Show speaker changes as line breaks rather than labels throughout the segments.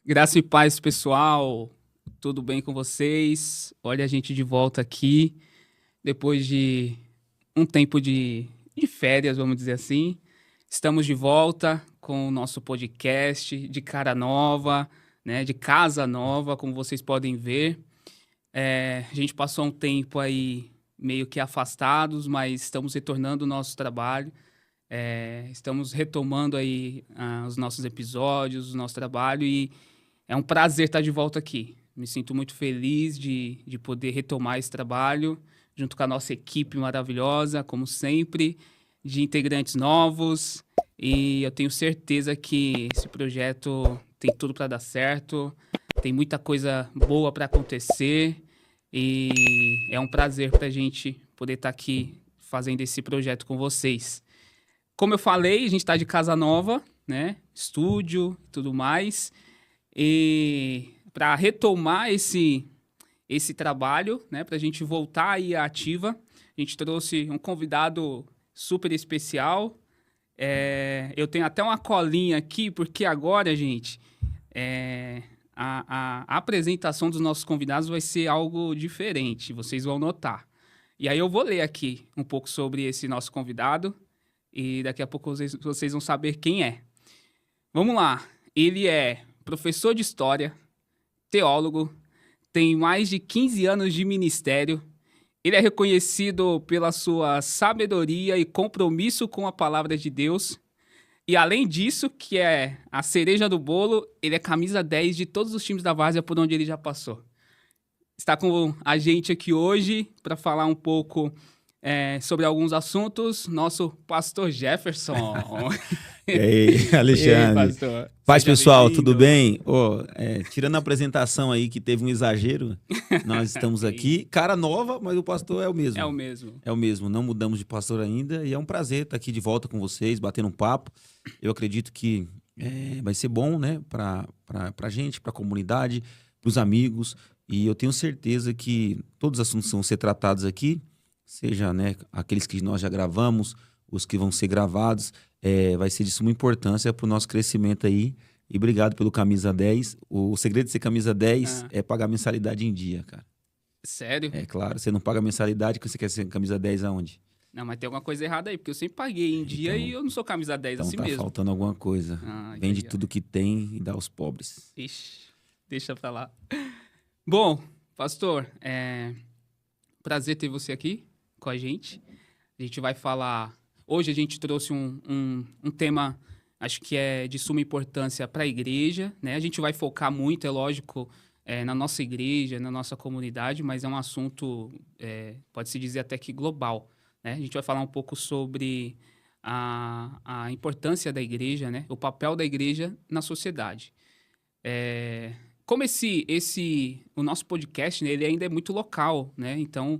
Graça e paz, pessoal. Tudo bem com vocês? Olha a gente de volta aqui, depois de um tempo de férias, vamos dizer assim. Estamos de volta com o nosso podcast de cara nova, né? De casa nova, como vocês podem ver. A gente passou um tempo aí meio que afastados, mas estamos retornando o nosso trabalho. Estamos retomando aí os nossos episódios, o nosso trabalho e é um prazer estar de volta aqui. Me sinto muito feliz de poder retomar esse trabalho junto com a nossa equipe maravilhosa, como sempre, de integrantes novos. E eu tenho certeza que esse projeto tem tudo para dar certo, tem muita coisa boa para acontecer. E é um prazer para a gente poder estar aqui fazendo esse projeto com vocês. Como eu falei, a gente está de casa nova, né? Estúdio e tudo mais. E para retomar esse trabalho, né, para a gente voltar aí à ativa, a gente trouxe um convidado super especial. Eu tenho até uma colinha aqui, porque agora, gente, a apresentação dos nossos convidados vai ser algo diferente, vocês vão notar. E aí eu vou ler aqui um pouco sobre esse nosso convidado e daqui a pouco vocês vão saber quem é. Vamos lá. Ele é professor de história, teólogo, tem mais de 15 anos de ministério. Ele é reconhecido pela sua sabedoria e compromisso com a palavra de Deus. E além disso, que é a cereja do bolo, ele é camisa 10 de todos os times da Várzea por onde ele já passou. Está com a gente aqui hoje para falar um pouco sobre alguns assuntos, nosso pastor Jefferson.
E aí, Alexandre?
E aí, pastor?
Paz,
Seja
pessoal,
bem-vindo.
tudo bem? Tirando a apresentação aí, que teve um exagero, nós estamos aqui. Cara nova, mas o pastor é o mesmo.
É o mesmo.
É o mesmo, não mudamos de pastor ainda. E é um prazer estar aqui de volta com vocês, batendo um papo. Eu acredito que vai ser bom, né, pra gente, pra comunidade, pros amigos. E eu tenho certeza que todos os assuntos que vão ser tratados aqui, seja, né, aqueles que nós já gravamos, os que vão ser gravados, vai ser de suma importância para o nosso crescimento aí. E obrigado pelo Camisa 10. O segredo de ser Camisa 10 é pagar mensalidade em dia, cara.
Sério?
É claro, você não paga mensalidade, que você quer ser Camisa 10 aonde?
Não, mas tem alguma coisa errada aí, porque eu sempre paguei em dia e eu não sou camisa 10
Então
assim
tá
mesmo.
faltando alguma coisa. Vende tudo que tem e dá aos pobres.
Ixi, deixa pra lá. Bom, pastor, prazer ter você aqui com a gente. A gente vai falar... Hoje a gente trouxe um tema, acho que é de suma importância para a igreja, né? A gente vai focar muito, é lógico, na nossa igreja, na nossa comunidade, mas é um assunto, pode-se dizer até que global, né? A gente vai falar um pouco sobre a importância da igreja, né? O papel da igreja na sociedade. Como o nosso podcast, né, ele ainda é muito local, né? Então,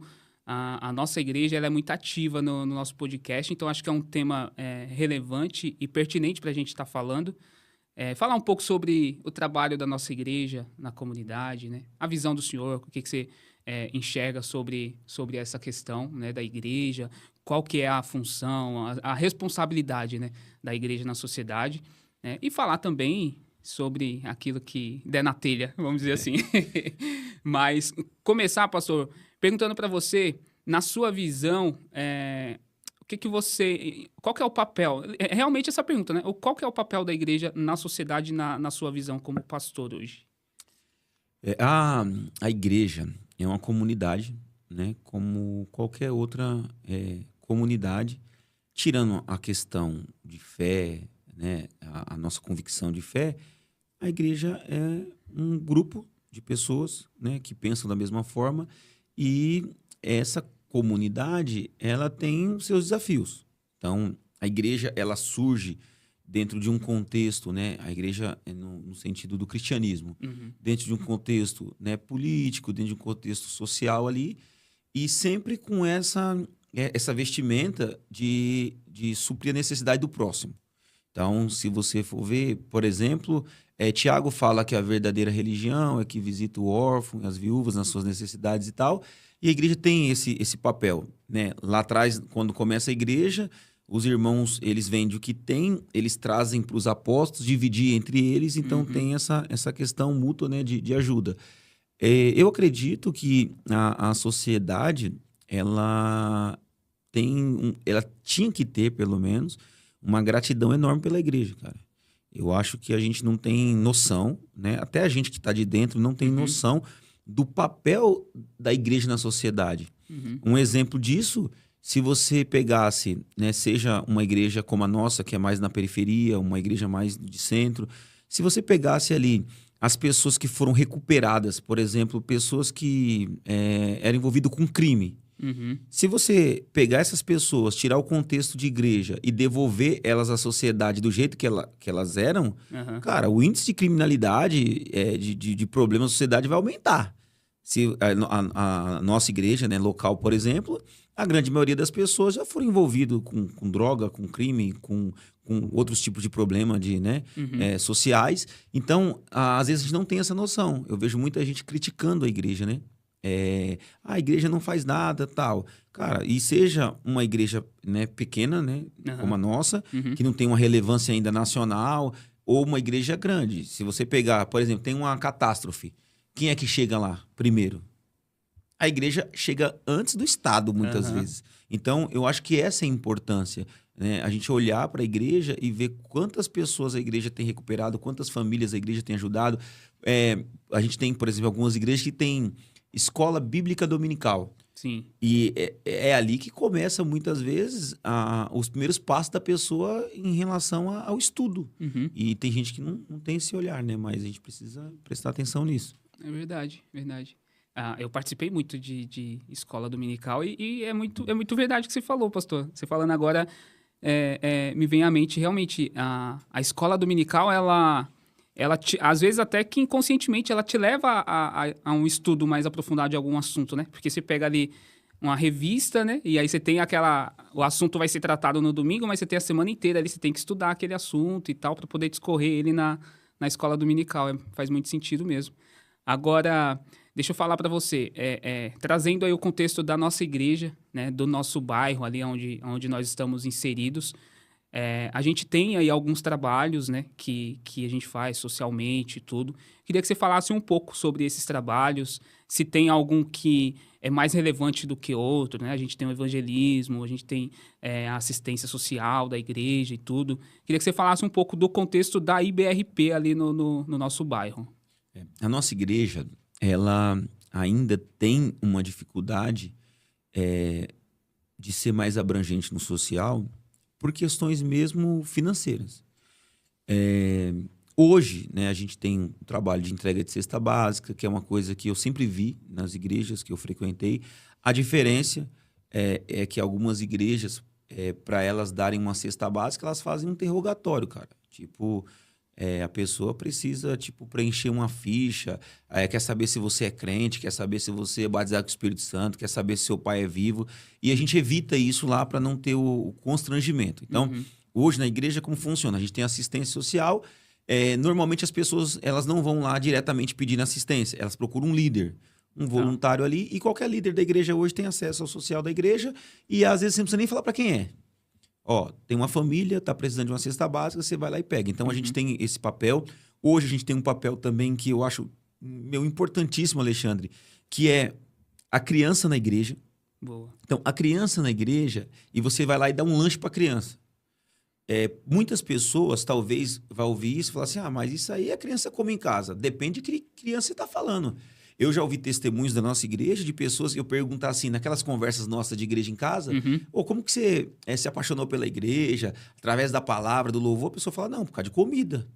a nossa igreja ela é muito ativa no nosso podcast, então acho que é um tema relevante e pertinente para a gente estar falando. Falar um pouco sobre o trabalho da nossa igreja na comunidade, né? A visão do senhor, o que você enxerga sobre essa questão, né, da igreja, qual que é a função, a responsabilidade, né, da igreja na sociedade, né? E falar também sobre aquilo que der na telha, vamos dizer assim. Mas começar, pastor, perguntando para você, na sua visão, qual que é o papel? Realmente essa pergunta, né? Qual que é o papel da igreja na sociedade, na sua visão como pastor hoje?
A igreja é uma comunidade, né? Como qualquer outra comunidade, tirando a questão de fé, né? A nossa convicção de fé, a igreja é um grupo de pessoas, né, que pensam da mesma forma, e essa comunidade ela tem os seus desafios. Então, a igreja ela surge dentro de um contexto, né, a igreja é no sentido do cristianismo, dentro de um contexto, né, político, dentro de um contexto social ali, e sempre com essa vestimenta de suprir a necessidade do próximo. Então, se você for ver, por exemplo, Tiago fala que a verdadeira religião é que visita o órfão, as viúvas nas suas necessidades e tal. E a igreja tem esse papel, né? Lá atrás, quando começa a igreja, os irmãos, eles vendem o que tem, eles trazem para os apóstolos, dividir entre eles, então tem essa questão mútua, né, de ajuda. Eu acredito que a sociedade, ela ela tinha que ter, pelo menos, uma gratidão enorme pela igreja, cara. Eu acho que a gente não tem noção, né? Até a gente que está de dentro não tem noção do papel da igreja na sociedade. Um exemplo disso, se você pegasse, né, seja uma igreja como a nossa, que é mais na periferia, uma igreja mais de centro, se você pegasse ali as pessoas que foram recuperadas, por exemplo, pessoas que eram envolvidas com crime. Se você pegar essas pessoas, tirar o contexto de igreja e devolver elas à sociedade do jeito que elas eram, cara, o índice de criminalidade, de problemas na sociedade vai aumentar. Se a nossa igreja, né, local, por exemplo, a grande maioria das pessoas já foram envolvidas com droga, com crime, com outros tipos de problemas sociais. Então, às vezes a gente não tem essa noção. Eu vejo muita gente criticando a igreja, né? A igreja não faz nada, tal. Cara, e seja uma igreja, né, pequena, né, como a nossa, que não tem uma relevância ainda nacional, ou uma igreja grande. Se você pegar, por exemplo, tem uma catástrofe, quem é que chega lá primeiro? A igreja chega antes do Estado, muitas vezes. Então, eu acho que essa é a importância, né? A gente olhar para a igreja e ver quantas pessoas a igreja tem recuperado, quantas famílias a igreja tem ajudado. A gente tem, por exemplo, algumas igrejas que têm escola bíblica dominical.
Sim.
E é ali que começa, muitas vezes, os primeiros passos da pessoa em relação ao estudo. E tem gente que não tem esse olhar, né? Mas a gente precisa prestar atenção nisso.
É verdade, verdade. Eu participei muito de escola dominical e é muito verdade o que você falou, pastor. Você falando agora, me vem à mente realmente a escola dominical, ela às vezes até que inconscientemente ela te leva a um estudo mais aprofundado de algum assunto, né? Porque você pega ali uma revista, né? E aí você tem o assunto vai ser tratado no domingo, mas você tem a semana inteira ali, você tem que estudar aquele assunto e tal para poder discorrer ele na escola dominical. Faz muito sentido mesmo. Agora, deixa eu falar para você, trazendo aí o contexto da nossa igreja, né, do nosso bairro ali onde nós estamos inseridos, a gente tem aí alguns trabalhos, né, que a gente faz socialmente e tudo. Queria que você falasse um pouco sobre esses trabalhos, se tem algum que é mais relevante do que outro, né? A gente tem o evangelismo, a gente tem a assistência social da igreja e tudo. Queria que você falasse um pouco do contexto da IBRP ali no nosso bairro.
A nossa igreja, ela ainda tem uma dificuldade de ser mais abrangente no social por questões mesmo financeiras. Hoje, né, a gente tem um trabalho de entrega de cesta básica, que é uma coisa que eu sempre vi nas igrejas que eu frequentei. A diferença é que algumas igrejas, para elas darem uma cesta básica, elas fazem um interrogatório, cara. Tipo... a pessoa precisa, preencher uma ficha, quer saber se você é crente, quer saber se você é batizado com o Espírito Santo, quer saber se seu pai é vivo. E a gente evita isso lá para não ter o constrangimento. Então, hoje na igreja, como funciona? A gente tem assistência social. Normalmente as pessoas elas não vão lá diretamente pedindo assistência. Elas procuram um líder, um voluntário ali. E qualquer líder da igreja hoje tem acesso ao social da igreja. E às vezes você não precisa nem falar para quem é. Tem uma família, está precisando de uma cesta básica, você vai lá e pega. Então, a gente tem esse papel. Hoje, a gente tem um papel também que eu acho importantíssimo, Alexandre, que é a criança na igreja.
Boa.
Então, a criança na igreja, e você vai lá e dá um lanche para a criança. Muitas pessoas, talvez, vão ouvir isso e falar assim, mas isso aí a criança come em casa. Depende de que criança você está falando. Eu já ouvi testemunhos da nossa igreja de pessoas que eu perguntar assim, naquelas conversas nossas de igreja em casa, como que você se apaixonou pela igreja, através da palavra, do louvor? A pessoa fala, não, por causa de comida.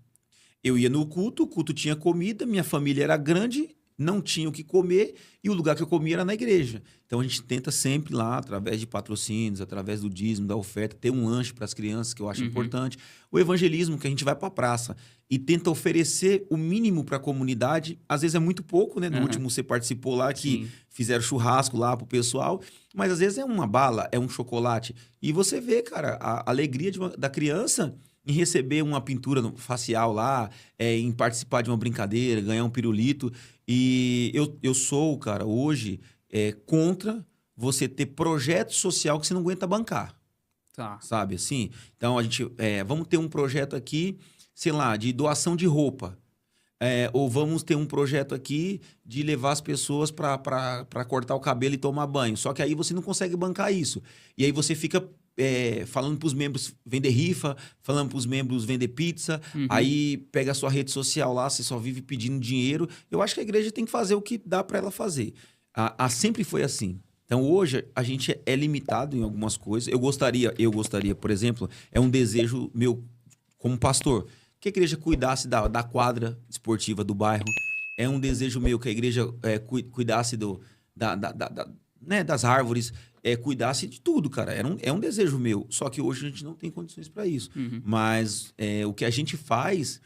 Eu ia no culto, o culto tinha comida, minha família era grande, não tinha o que comer e o lugar que eu comia era na igreja. Então a gente tenta sempre lá, através de patrocínios, através do dízimo, da oferta, ter um lanche para as crianças, que eu acho importante. O evangelismo, que a gente vai para a praça e tenta oferecer o mínimo para a comunidade. Às vezes é muito pouco, né? No último você participou lá, que fizeram churrasco lá pro pessoal, mas às vezes é uma bala, é um chocolate. E você vê, cara, a alegria da criança em receber uma pintura facial lá, em participar de uma brincadeira, ganhar um pirulito. E eu sou, cara, hoje, contra você ter projeto social que você não aguenta bancar.
Tá.
sabe assim? Então, a gente, vamos ter um projeto aqui, sei lá, de doação de roupa. Ou vamos ter um projeto aqui de levar as pessoas para cortar o cabelo e tomar banho. Só que aí você não consegue bancar isso. E aí você fica falando para os membros vender rifa, falando para os membros vender pizza.
Uhum.
Aí pega a sua rede social lá, você só vive pedindo dinheiro. Eu acho que a igreja tem que fazer o que dá para ela fazer. Sempre foi assim. Então, hoje, a gente é limitado em algumas coisas. Eu gostaria, por exemplo, é um desejo meu como pastor, que a igreja cuidasse da quadra esportiva do bairro. É um desejo meu que a igreja cuidasse né, das árvores, cuidasse de tudo, cara. É um desejo meu. Só que hoje a gente não tem condições para isso.
Uhum.
Mas o que a gente faz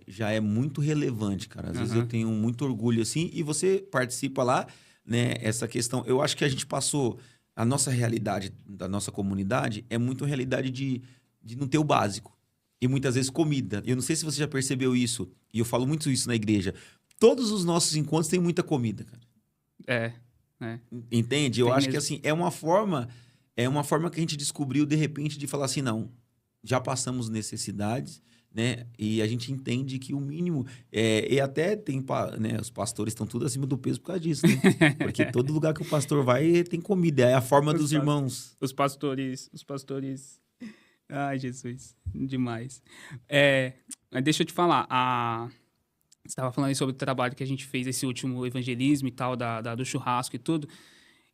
já é muito relevante, cara. Às vezes eu tenho muito orgulho assim, e você participa lá, né? Essa questão. Eu acho que a gente passou. A nossa realidade da nossa comunidade é muito realidade de não ter o básico. E muitas vezes comida. Eu não sei se você já percebeu isso, e eu falo muito isso na igreja. Todos os nossos encontros têm muita comida, cara. Entende? Eu acho que assim, é uma forma que a gente descobriu de repente de falar assim, não, já passamos necessidades, né? E a gente entende que o mínimo e até tem, né, os pastores estão tudo acima do peso por causa disso, né? Porque todo lugar que o pastor vai tem comida, é a forma dos irmãos.
Os pastores. Ai, Jesus, demais. Deixa eu te falar, você estava falando aí sobre o trabalho que a gente fez, esse último evangelismo e tal, do churrasco e tudo,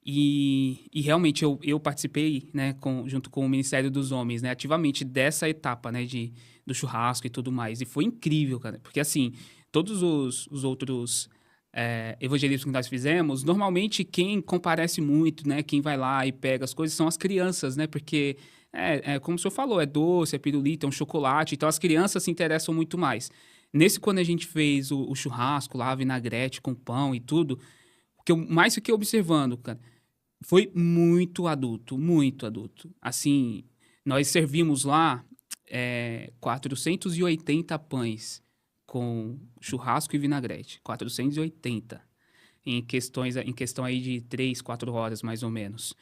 e realmente eu participei, né, junto com o Ministério dos Homens, né, ativamente dessa etapa, né, do churrasco e tudo mais, e foi incrível, cara, porque assim, todos os outros evangelismos que nós fizemos, normalmente quem comparece muito, né, quem vai lá e pega as coisas são as crianças, né, porque como o senhor falou, é doce, é pirulito, é um chocolate, então as crianças se interessam muito mais. Quando a gente fez o churrasco lá, a vinagrete com pão e tudo, o que eu mais fiquei observando, cara, foi muito adulto, muito adulto. Assim, nós servimos lá 480 pães com churrasco e vinagrete. 480. Em questão aí de 3, 4 horas, mais ou menos.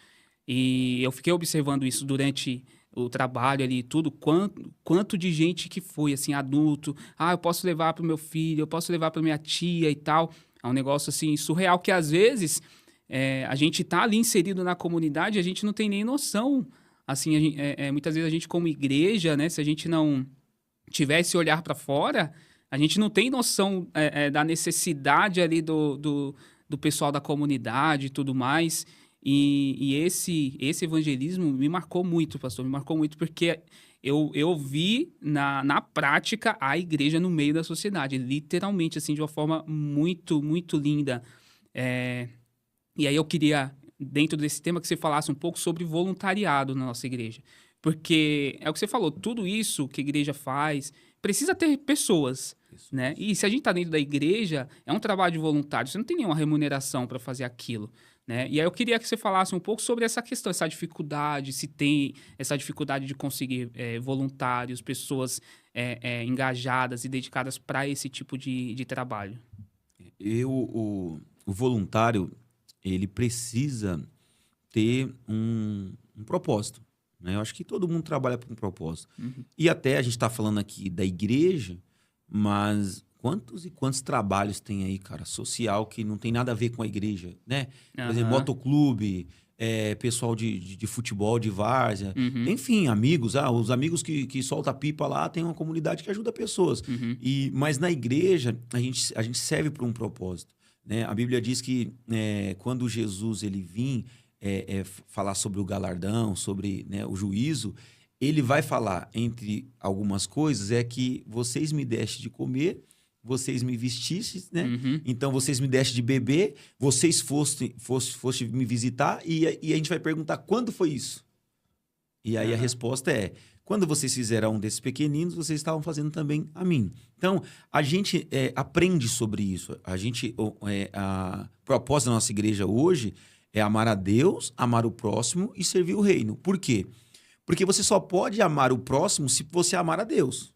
E eu fiquei observando isso durante o trabalho ali e tudo, quanto de gente que foi, assim, adulto. Eu posso levar para o meu filho, eu posso levar para minha tia e tal. É um negócio, assim, surreal, que às vezes a gente tá ali inserido na comunidade e a gente não tem nem noção. Assim, muitas vezes a gente como igreja, né, se a gente não tiver esse olhar para fora, a gente não tem noção da necessidade ali do pessoal da comunidade e tudo mais. E esse evangelismo me marcou muito, pastor, me marcou muito porque eu vi na prática a igreja no meio da sociedade, literalmente, assim, de uma forma muito, muito linda. E aí eu queria, dentro desse tema, que você falasse um pouco sobre voluntariado na nossa igreja. Porque é o que você falou, tudo isso que a igreja faz precisa ter pessoas, né? E se a gente está dentro da igreja, é um trabalho de voluntário, você não tem nenhuma remuneração para fazer aquilo. Né? E aí eu queria que você falasse um pouco sobre essa questão, essa dificuldade, se tem essa dificuldade de conseguir voluntários, pessoas engajadas e dedicadas para esse tipo de trabalho.
O voluntário, ele precisa ter um propósito. Né? Eu acho que todo mundo trabalha por um propósito.
Uhum.
E até a gente está falando aqui da igreja, mas quantos e quantos trabalhos tem aí, cara, social, que não tem nada a ver com a igreja, né? Por exemplo, motoclube, pessoal de futebol, de várzea, enfim, amigos. Os amigos que soltam pipa lá, tem uma comunidade que ajuda pessoas. Mas na igreja, a gente serve para um propósito. Né? A Bíblia diz que quando Jesus ele vir falar sobre o galardão, sobre, né, o juízo, ele vai falar, entre algumas coisas, que vocês me deste de comer, vocês me vestistem, né? Então, vocês me deste de beber, vocês foste me visitar, e a gente vai perguntar, quando foi isso? E aí a resposta quando vocês fizeram um desses pequeninos, vocês estavam fazendo também a mim. Então, a gente aprende sobre isso. A proposta da nossa igreja hoje é amar a Deus, amar o próximo e servir o reino. Por quê? Porque você só pode amar o próximo se você amar a Deus.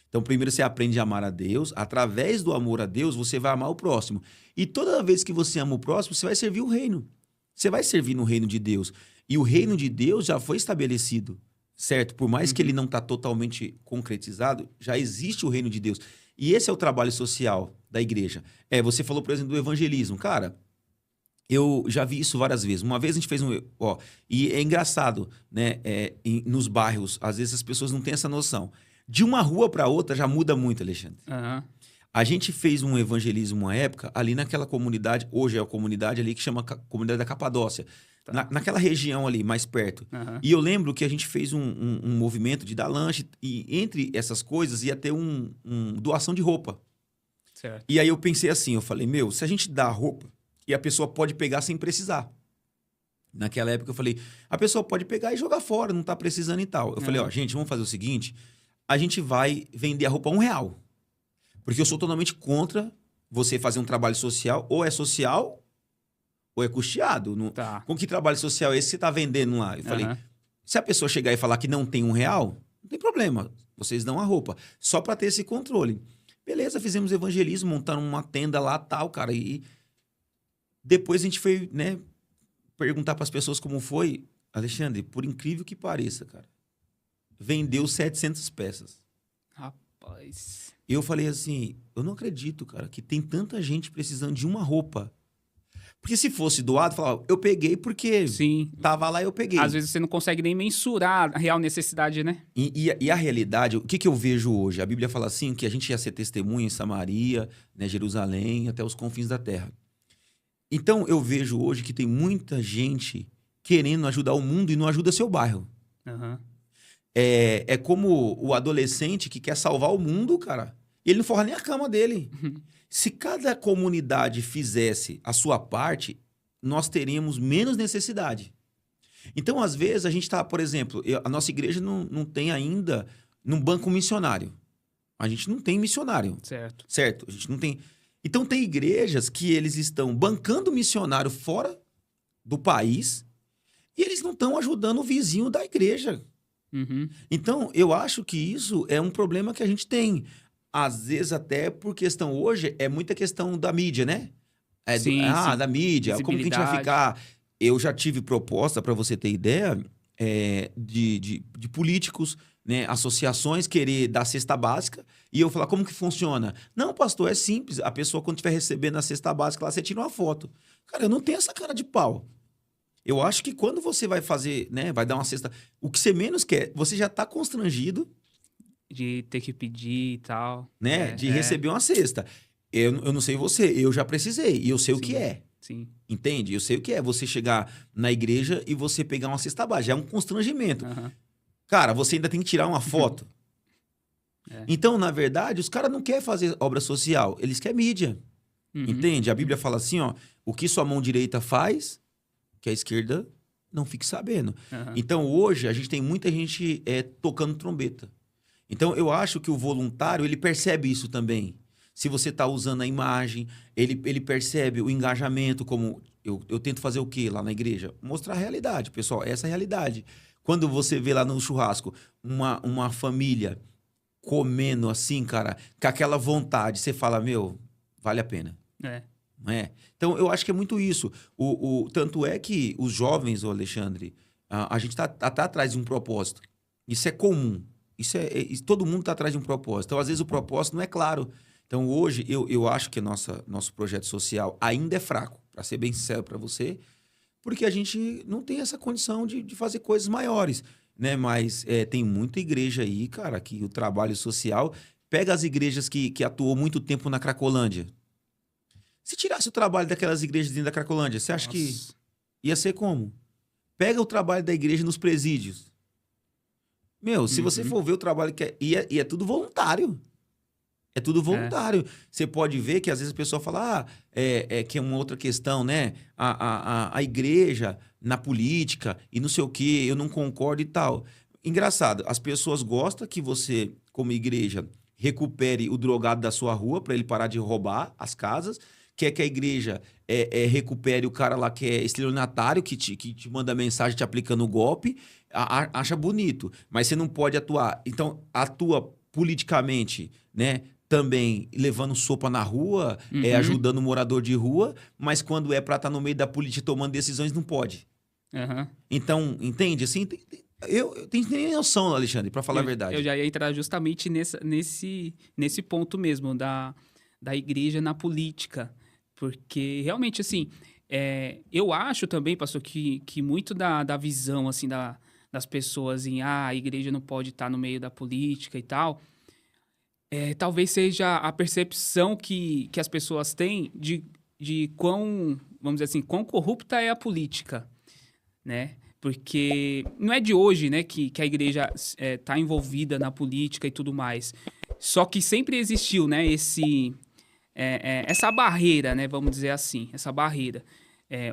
Então, primeiro você aprende a amar a Deus. Através do amor a Deus, você vai amar o próximo. E toda vez que você ama o próximo, você vai servir o reino. Você vai servir no reino de Deus. E o reino de Deus já foi estabelecido, certo? Por mais que ele não está totalmente concretizado, já existe o reino de Deus. E esse é o trabalho social da igreja. Você falou, por exemplo, do evangelismo. Cara, eu já vi isso várias vezes. Uma vez a gente fez e é engraçado, né? Nos bairros, às vezes as pessoas não têm essa noção. De uma rua para outra já muda muito, Alexandre.
Aham.
A gente fez um evangelismo uma época ali naquela comunidade, hoje é a comunidade ali que chama Comunidade da Capadócia.
Tá.
Naquela região ali, mais perto.
Aham.
E eu lembro que a gente fez um movimento de dar lanche e entre essas coisas ia ter um doação de roupa.
Certo.
E aí eu pensei assim, eu falei, se a gente dá roupa e a pessoa pode pegar sem precisar. Naquela época eu falei, a pessoa pode pegar e jogar fora, não tá precisando e tal. Eu falei, gente, vamos fazer o seguinte, a gente vai vender a roupa a R$1. Porque eu sou totalmente contra você fazer um trabalho social, ou é social, ou é custeado.
Tá.
Com que trabalho social é esse que você está vendendo lá? Eu falei, se a pessoa chegar e falar que não tem R$1, não tem problema, vocês dão a roupa. Só para ter esse controle. Beleza, fizemos evangelismo, montando uma tenda lá, tal, cara. E depois a gente foi, né, perguntar para as pessoas como foi. Alexandre, por incrível que pareça, cara, vendeu 700 peças.
Rapaz.
Eu falei assim, eu não acredito, cara, que tem tanta gente precisando de uma roupa. Porque se fosse doado, falava, eu peguei porque
Sim.
tava lá e eu peguei.
Às vezes você não consegue nem mensurar a real necessidade, né?
E a realidade, o que eu vejo hoje? A Bíblia fala assim, que a gente ia ser testemunha em Samaria, né, Jerusalém, até os confins da terra. Então, eu vejo hoje que tem muita gente querendo ajudar o mundo e não ajuda seu bairro.
Aham.
É como o adolescente que quer salvar o mundo, cara. E ele não forra nem a cama dele. Se cada comunidade fizesse a sua parte, nós teríamos menos necessidade. Então, às vezes, a gente está, por exemplo, a nossa igreja não tem ainda um banco missionário. A gente não tem missionário.
Certo.
Certo? A gente não tem. Então, tem igrejas que eles estão bancando missionário fora do país e eles não estão ajudando o vizinho da igreja.
Uhum.
Então, eu acho que isso é um problema que a gente tem. Às vezes, até por questão hoje, é muita questão da mídia, né?
Sim.
Da mídia. Como que a gente vai ficar? Eu já tive proposta, para você ter ideia, de políticos, né, associações querer dar cesta básica e eu falar, como que funciona? Não, pastor, é simples. A pessoa, quando estiver recebendo a cesta básica, lá você tira uma foto. Cara, eu não tenho essa cara de pau. Eu acho que quando você vai fazer, né, vai dar uma cesta, o que você menos quer, você já está constrangido
De ter que pedir e tal.
né, de receber uma cesta. Eu não sei você, eu já precisei e eu sei o que é.
Sim.
Entende? Eu sei o que é você chegar na igreja e você pegar uma cesta básica. Já é um constrangimento.
Aham.
Cara, você ainda tem que tirar uma foto. Então, na verdade, os caras não querem fazer obra social, eles querem mídia.
Uhum.
Entende? A Bíblia fala assim, ó, o que sua mão direita faz, que a esquerda não fique sabendo.
Aham.
Então, hoje, a gente tem muita gente tocando trombeta. Então, eu acho que o voluntário, ele percebe isso também. Se você está usando a imagem, ele percebe o engajamento, como eu tento fazer o quê lá na igreja? Mostrar a realidade, pessoal, essa é a realidade. Quando você vê lá no churrasco uma família comendo assim, cara, com aquela vontade, você fala, vale a pena. Não é? Então, eu acho que é muito isso. Tanto é que os jovens, Alexandre, a gente está atrás de um propósito. Isso é comum. Todo mundo está atrás de um propósito. Então, às vezes, o propósito não é claro. Então, hoje, eu acho que nosso projeto social ainda é fraco, para ser bem sincero para você, porque a gente não tem essa condição de fazer coisas maiores, né? Mas tem muita igreja aí, cara, que o trabalho social... Pega as igrejas que atuou muito tempo na Cracolândia. Se tirasse o trabalho daquelas igrejas dentro da Cracolândia, você acha que ia ser como? Pega o trabalho da igreja nos presídios. Se você for ver o trabalho e é tudo voluntário. É tudo voluntário. Você pode ver que às vezes a pessoa fala, que é uma outra questão, né? A igreja na política e não sei o quê, eu não concordo e tal. Engraçado, as pessoas gostam que você, como igreja, recupere o drogado da sua rua para ele parar de roubar as casas, quer que a igreja recupere o cara lá que é estelionatário, que te manda mensagem te aplicando o golpe, acha bonito, mas você não pode atuar. Então, atua politicamente, né? Também levando sopa na rua, ajudando o morador de rua, mas quando é para estar no meio da política tomando decisões, não pode.
Aham.
Então, entende? Assim, eu tenho nem noção, Alexandre, para falar a verdade.
Eu já ia entrar justamente nesse ponto mesmo, da igreja na política. Porque, realmente, assim, eu acho também, pastor, que muito da visão, assim, das pessoas em, a igreja não pode estar no meio da política e tal, talvez seja a percepção que as pessoas têm de quão, vamos dizer assim, quão corrupta é a política, né? Porque não é de hoje, né, que a igreja está envolvida na política e tudo mais. Só que sempre existiu, né, essa barreira, né, vamos dizer assim, essa barreira.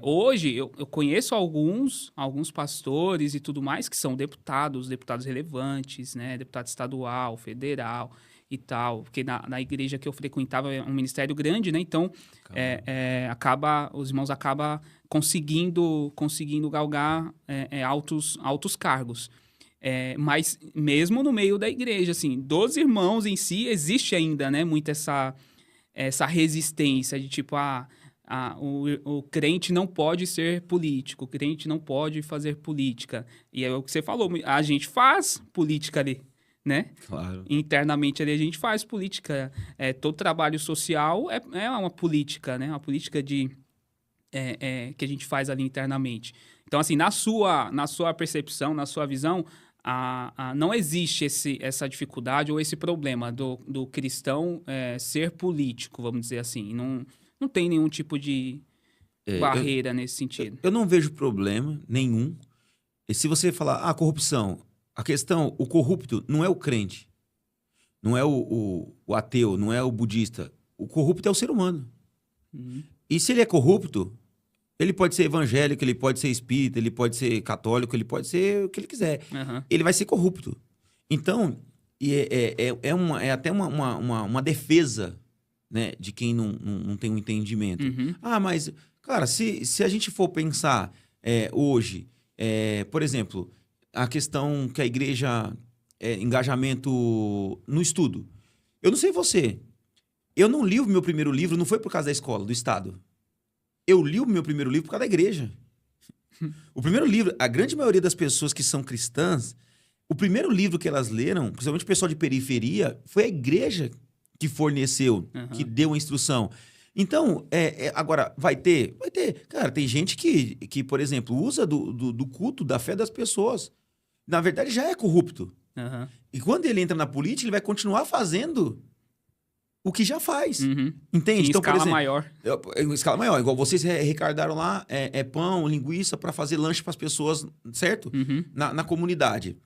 Hoje eu conheço alguns pastores e tudo mais que são deputados relevantes, né, deputado estadual, federal e tal, porque na igreja que eu frequentava é um ministério grande, né, então os irmãos acabam conseguindo galgar altos cargos. Mas mesmo no meio da igreja, assim, dos irmãos em si, existe ainda, né, muito essa resistência de tipo, o crente não pode ser político, o crente não pode fazer política. E é o que você falou, a gente faz política ali, né?
Claro.
Internamente ali a gente faz política. Todo trabalho social é uma política, né? Uma política que a gente faz ali internamente. Então, assim, na sua percepção, na sua visão, não existe essa dificuldade ou esse problema do cristão ser político, vamos dizer assim. Não tem nenhum tipo de barreira nesse sentido.
Eu não vejo problema nenhum. E se você falar, corrupção, a questão, o corrupto não é o crente, não é o ateu, não é o budista. O corrupto é o ser humano.
Uhum.
E se ele é corrupto, ele pode ser evangélico, ele pode ser espírita, ele pode ser católico, ele pode ser o que ele quiser.
Uhum.
Ele vai ser corrupto. Então, até uma defesa, né, de quem não tem um entendimento.
Uhum.
Mas, cara, se a gente for pensar hoje, por exemplo, a questão que a igreja, engajamento no estudo. Eu não sei você, eu não li o meu primeiro livro, não foi por causa da escola, do Estado. Eu li o meu primeiro livro por causa da igreja. O primeiro livro, a grande maioria das pessoas que são cristãs, o primeiro livro que elas leram, principalmente o pessoal de periferia, foi a igreja que forneceu, que deu a instrução. Então, agora, vai ter. Cara, tem gente que por exemplo, usa do culto, da fé das pessoas. Na verdade, já é corrupto.
Uhum.
E quando ele entra na política, ele vai continuar fazendo o que já faz.
Uhum.
Entende?
Em
Então,
escala maior.
Em escala maior. Igual vocês recardaram lá pão, linguiça para fazer lanche para as pessoas, certo?
Uhum.
Na comunidade.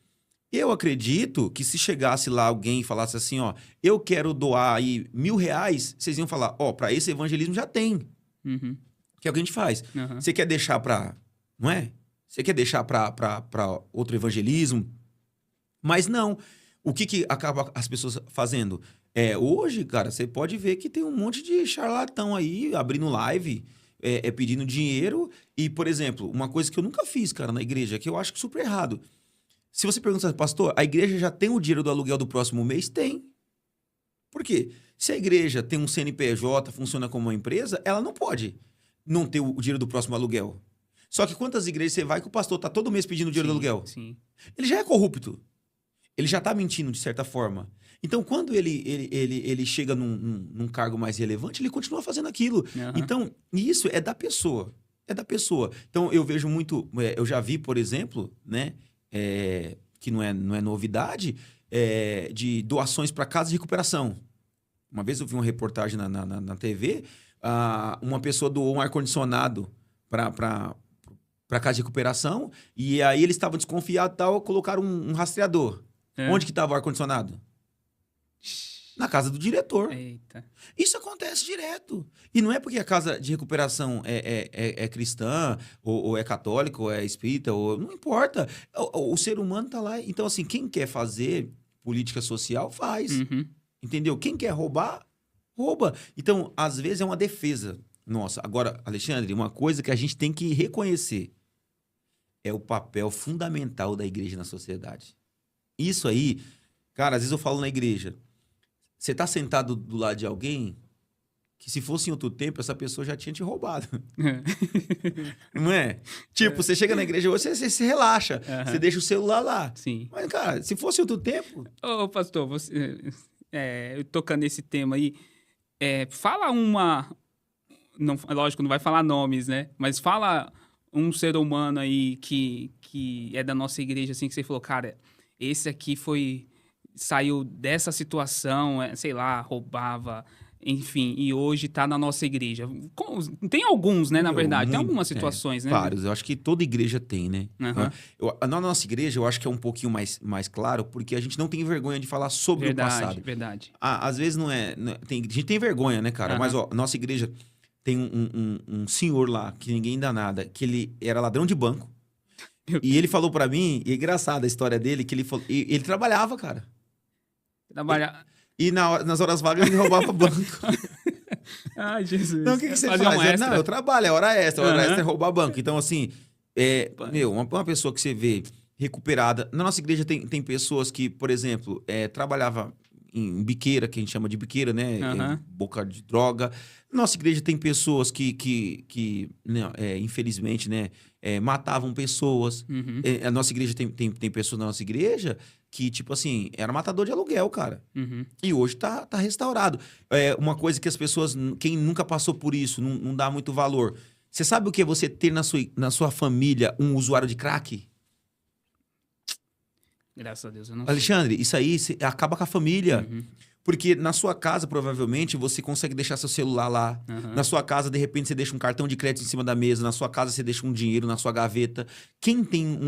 Eu acredito que se chegasse lá alguém e falasse assim, eu quero doar aí R$1.000, vocês iam falar, para esse evangelismo já tem.
Uhum.
Que é o que a gente faz.
Uhum.
Você quer deixar para, não é? Você quer deixar para outro evangelismo? Mas não. O que acaba as pessoas fazendo? Hoje, cara, você pode ver que tem um monte de charlatão aí abrindo live, pedindo dinheiro. E, por exemplo, uma coisa que eu nunca fiz, cara, na igreja, que eu acho super errado. Se você pergunta, pastor, a igreja já tem o dinheiro do aluguel do próximo mês? Tem. Por quê? Se a igreja tem um CNPJ, funciona como uma empresa, ela não pode não ter o dinheiro do próximo aluguel. Só que quantas igrejas você vai que o pastor está todo mês pedindo dinheiro do aluguel?
Sim.
Ele já é corrupto. Ele já está mentindo, de certa forma. Então, quando ele chega num cargo mais relevante, ele continua fazendo aquilo.
Uhum.
Então, isso é da pessoa. É da pessoa. Então, eu vejo muito... eu já vi, por exemplo, né, que não é novidade, de doações para casa de recuperação. Uma vez eu vi uma reportagem na TV, uma pessoa doou um ar-condicionado para casa de recuperação, e aí eles estavam desconfiados e tal, colocaram um rastreador. Onde que estava o ar-condicionado? Na casa do diretor.
Eita.
Isso acontece direto. E não é porque a casa de recuperação é cristã, ou é católica, ou é espírita, não importa. O ser humano está lá. Então, assim, quem quer fazer política social, faz.
Uhum.
Entendeu? Quem quer roubar, rouba. Então, às vezes é uma defesa nossa. Agora, Alexandre, uma coisa que a gente tem que reconhecer é o papel fundamental da igreja na sociedade. Isso aí, cara, às vezes eu falo na igreja, você tá sentado do lado de alguém que se fosse em outro tempo, essa pessoa já tinha te roubado. Não é? Tipo, você chega na igreja hoje, você se relaxa. Você deixa o celular lá.
Sim.
Mas, cara, se fosse outro tempo...
Ô, pastor, você, tocando nesse tema aí, fala uma... Não, lógico, não vai falar nomes, né? Mas fala um ser humano aí que é da nossa igreja, assim, que você falou, cara, esse aqui saiu dessa situação, sei lá, roubava... Enfim, e hoje tá na nossa igreja. Tem alguns, né, na verdade. Tem algumas situações, né?
Vários. Eu acho que toda igreja tem, né?
Uhum.
Na nossa igreja, eu acho que é um pouquinho mais claro, porque a gente não tem vergonha de falar sobre o passado.
Verdade.
Às vezes não é... A gente tem vergonha, né, cara?
Uhum.
Mas, ó, nossa igreja tem um senhor lá, que ninguém dá nada, que ele era ladrão de banco. E ele falou pra mim, e é engraçado a história dele, que ele falou... Ele trabalhava, cara. E nas horas vagas ele roubava banco.
Ai, Jesus.
Então, o que você faz? Não, eu trabalho, é hora extra. Hora extra é roubar banco. Então, assim, uma pessoa que você vê recuperada... Na nossa igreja tem pessoas que, por exemplo, trabalhava em biqueira, que a gente chama de biqueira, né? Boca de droga. Na nossa igreja tem pessoas que infelizmente, né? Matavam pessoas. A nossa igreja tem pessoas na nossa igreja... que, tipo assim, era matador de aluguel, cara. E hoje tá restaurado. Uma coisa que as pessoas, quem nunca passou por isso, não dá muito valor. Você sabe o que é você ter na sua família um usuário de crack?
Graças a Deus, eu não
Alexandre, isso aí acaba com a família. Porque na sua casa, provavelmente, você consegue deixar seu celular lá. Na sua casa, de repente, você deixa um cartão de crédito em cima da mesa. Na sua casa, você deixa um dinheiro na sua gaveta. Quem tem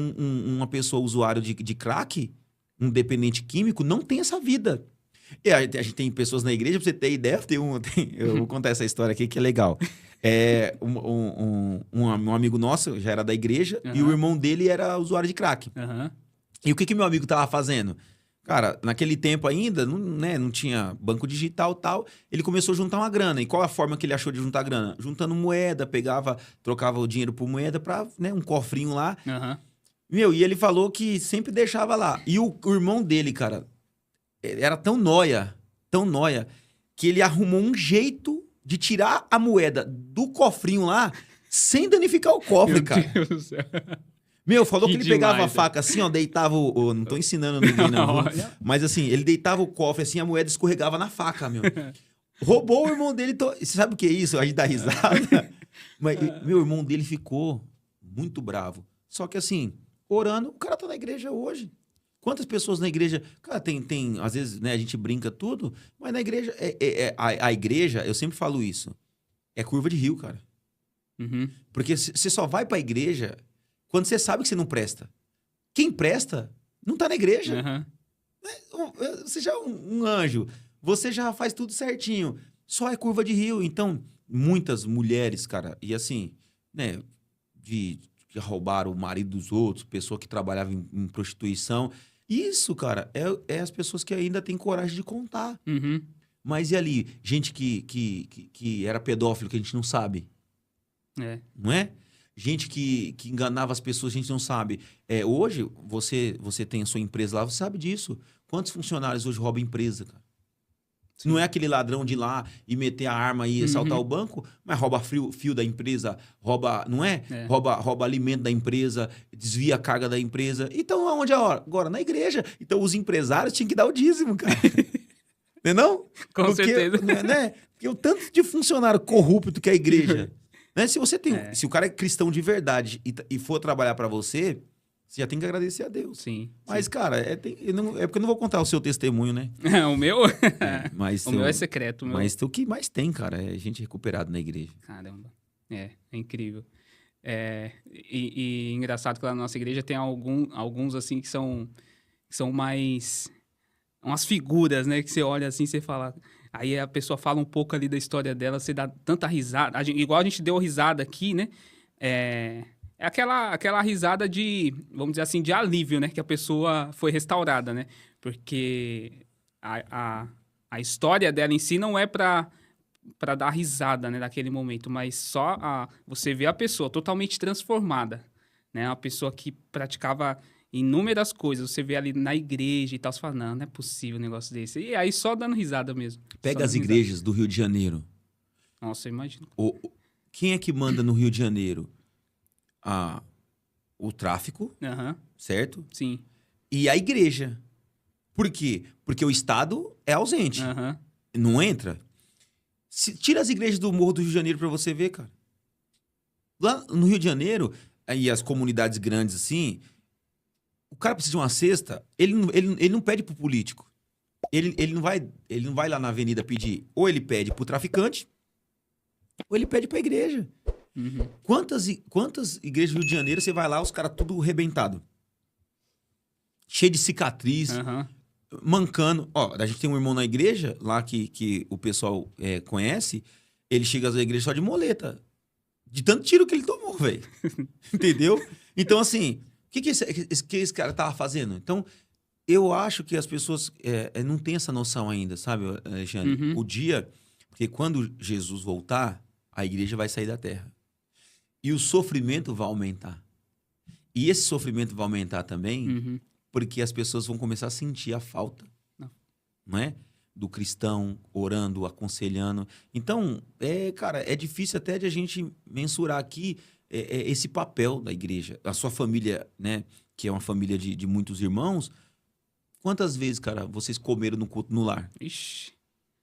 uma pessoa usuário de crack... um dependente químico, não tem essa vida. E a gente tem pessoas na igreja, pra você ter ideia, eu vou contar essa história aqui que é legal. Um amigo nosso já era da igreja e o irmão dele era usuário de crack. E o que meu amigo tava fazendo? Cara, naquele tempo ainda, não tinha banco digital e tal, ele começou a juntar uma grana. E qual a forma que ele achou de juntar grana? Juntando moeda, trocava o dinheiro por moeda pra um cofrinho lá. E ele falou que sempre deixava lá. E o irmão dele, cara, era tão nóia, que ele arrumou um jeito de tirar a moeda do cofrinho lá sem danificar o cofre, cara. Meu Deus do céu. Falou que ele pegava a faca assim, ó, deitava não tô ensinando ninguém, não. Mas assim, ele deitava o cofre assim, a moeda escorregava na faca, meu. Roubou o irmão dele. Você sabe o que é isso? A gente dá risada. Mas meu irmão dele ficou muito bravo. Só que assim... orando, o cara tá na igreja hoje. Quantas pessoas na igreja... Cara, tem às vezes, né, a gente brinca tudo, mas na igreja... A igreja, eu sempre falo isso, é curva de rio, cara. Porque você só vai pra igreja quando você sabe que você não presta. Quem presta não tá na igreja. Você já é um anjo. Você já faz tudo certinho. Só é curva de rio. Então, muitas mulheres, cara, e assim, né, que roubaram o marido dos outros, pessoa que trabalhava em prostituição. Isso, cara, é as pessoas que ainda têm coragem de contar. Mas e ali, gente que era pedófilo, que a gente não sabe? Não é? Gente que enganava as pessoas, a gente não sabe. Hoje, você tem a sua empresa lá, você sabe disso. Quantos funcionários hoje roubam empresa, cara? Sim. Não é aquele ladrão de ir lá e meter a arma e assaltar o banco, mas rouba fio da empresa, rouba, não é? Rouba alimento da empresa, desvia a carga da empresa. Então, aonde é a hora? Agora, na igreja. Então, os empresários tinham que dar o dízimo, cara. Não é não?
Com certeza.
Né? Porque o tanto de funcionário corrupto que é a igreja. Né? Se você tem, se o cara é cristão de verdade e for trabalhar para você... você já tem que agradecer a Deus.
Sim.
Mas, cara, é porque eu não vou contar o seu testemunho, né?
O meu?
Mas
o meu é secreto.
Mas o que mais tem, cara, é gente recuperada na igreja.
Caramba. É incrível. E engraçado que lá na nossa igreja tem alguns, assim, que são mais... umas figuras, né? Que você olha assim, você fala... Aí a pessoa fala um pouco ali da história dela, você dá tanta risada. Igual a gente deu risada aqui, né? É aquela risada de, vamos dizer assim, de alívio, né? Que a pessoa foi restaurada, né? Porque a história dela em si não é para dar risada, né? Naquele momento, mas só você vê a pessoa totalmente transformada, né? Uma pessoa que praticava inúmeras coisas. Você vê ali na igreja e tal, você fala, não é possível um negócio desse. E aí só dando risada mesmo.
Pega as igrejas do Rio de Janeiro.
Nossa, eu imagino.
Quem é que manda no Rio de Janeiro? O tráfico,
Aham,
certo?
sim.
E a igreja. Por quê? Porque o Estado é ausente.
Aham.
Não entra. Tira as igrejas do Morro do Rio de Janeiro pra você ver, cara. Lá no Rio de Janeiro, aí as comunidades grandes assim, o cara precisa de uma cesta, ele não pede pro político. Ele não vai lá na avenida pedir. Ou ele pede pro traficante, ou ele pede pra igreja.
Uhum.
Quantas igrejas do Rio de Janeiro você vai lá, os caras tudo arrebentado? Cheio de cicatriz,
Aham.
mancando. Ó, a gente tem um irmão na igreja, lá que o pessoal conhece, ele chega às igrejas só de muleta. De tanto tiro que ele tomou, velho. Entendeu? Então, assim, o que esse cara tava fazendo? Então, eu acho que as pessoas não têm essa noção ainda, sabe, Alexandre?
Uhum.
O dia... Porque quando Jesus voltar, a igreja vai sair da terra. E o sofrimento vai aumentar. E esse sofrimento vai aumentar também
Uhum.
porque as pessoas vão começar a sentir a falta, não é? Do cristão orando, aconselhando. Então, cara, é difícil até de a gente mensurar aqui esse papel da igreja. A sua família, né, que é uma família de muitos irmãos, quantas vezes, cara, vocês comeram no culto no lar?
Ixi.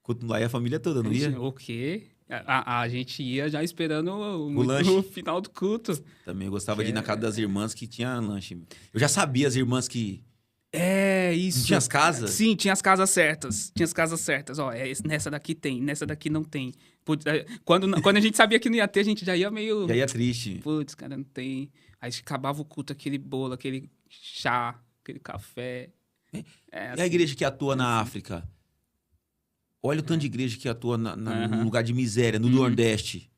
Culto no lar é a família toda, não ia?
O quê? A gente ia já esperando
O lanche.
o final do culto.
Também eu gostava de ir na casa das irmãs que tinha lanche. Eu já sabia as irmãs que...
É,
Não
isso.
tinha as casas?
Sim, tinha as casas certas. Tinha as casas certas. Ó, nessa daqui tem, nessa daqui não tem. Putz, quando a gente sabia que não ia ter, a gente já ia meio...
E aí é triste.
Putz, cara, não tem. Aí acabava o culto, aquele bolo, aquele chá, aquele café.
E a
assim.
igreja que atua na África? Olha o tanto de igreja que atua no
Aham.
lugar de miséria, no Nordeste.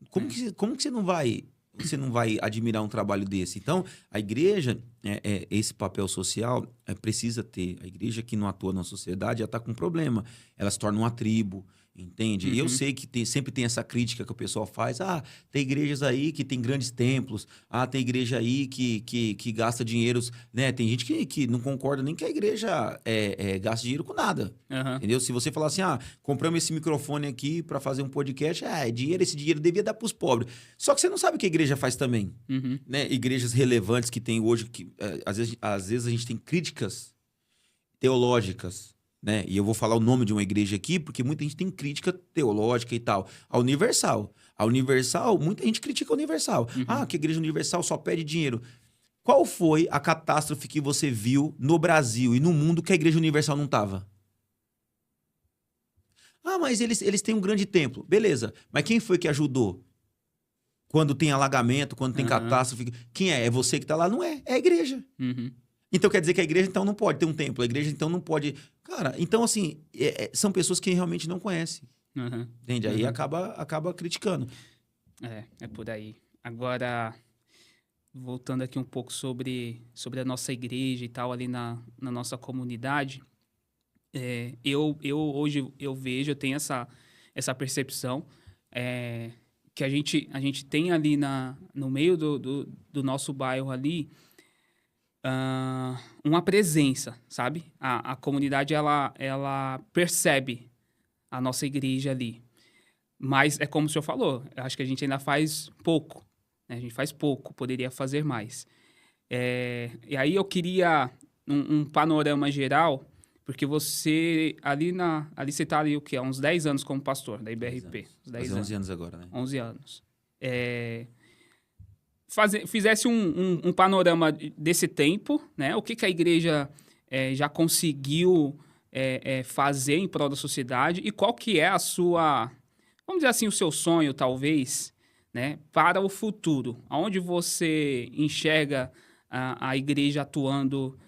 Como que você não vai admirar um trabalho desse? Então, a igreja, esse papel social, precisa ter. A igreja que não atua na sociedade, ela está com um problema. Ela se torna uma tribo, entende? E eu sei que sempre tem essa crítica que o pessoal faz. Ah, tem igrejas aí que tem grandes templos. Ah, tem igreja aí que gasta dinheiros, né? Tem gente que não concorda nem que a igreja gasta dinheiro com nada.
Aham.
Entendeu? Se você falar assim, compramos esse microfone aqui para fazer um podcast, esse dinheiro devia dar para os pobres. Só que você não sabe o que a igreja faz também,
Uhum.
né? Igrejas relevantes que tem hoje, que às vezes a gente tem críticas teológicas, né? E eu vou falar o nome de uma igreja aqui, porque muita gente tem crítica teológica e tal. A Universal, muita gente critica a Universal. Que a igreja Universal só pede dinheiro. Qual foi a catástrofe que você viu no Brasil e no mundo que a igreja Universal não estava? Mas eles têm um grande templo. Beleza. Mas quem foi que ajudou? Quando tem alagamento, quando tem catástrofe. Quem é? É você que está lá? Não é. É a igreja.
Uhum.
Então quer dizer que a igreja então não pode ter um templo. A igreja então não pode... Cara, então assim, são pessoas que realmente não conhecem.
Uhum.
Entende? Aí acaba criticando.
É por aí. Agora, voltando aqui um pouco sobre a nossa igreja e tal, ali na nossa comunidade, eu hoje eu vejo, eu tenho essa percepção que a gente tem ali no meio do nosso bairro ali uma presença, sabe? A comunidade, ela percebe a nossa igreja ali. Mas é como o senhor falou, eu acho que a gente ainda faz pouco, né? A gente faz pouco, poderia fazer mais. E aí eu queria um panorama geral, porque você, ali você está ali o quê? Há uns 10 anos como pastor da IBRP. Uns 10
Faz 11 anos agora, né?
11 anos. Fizesse um panorama desse tempo, né? O que a igreja já conseguiu fazer em prol da sociedade e qual que é a sua, vamos dizer assim, o seu sonho, talvez, né? Para o futuro. Aonde você enxerga a igreja atuando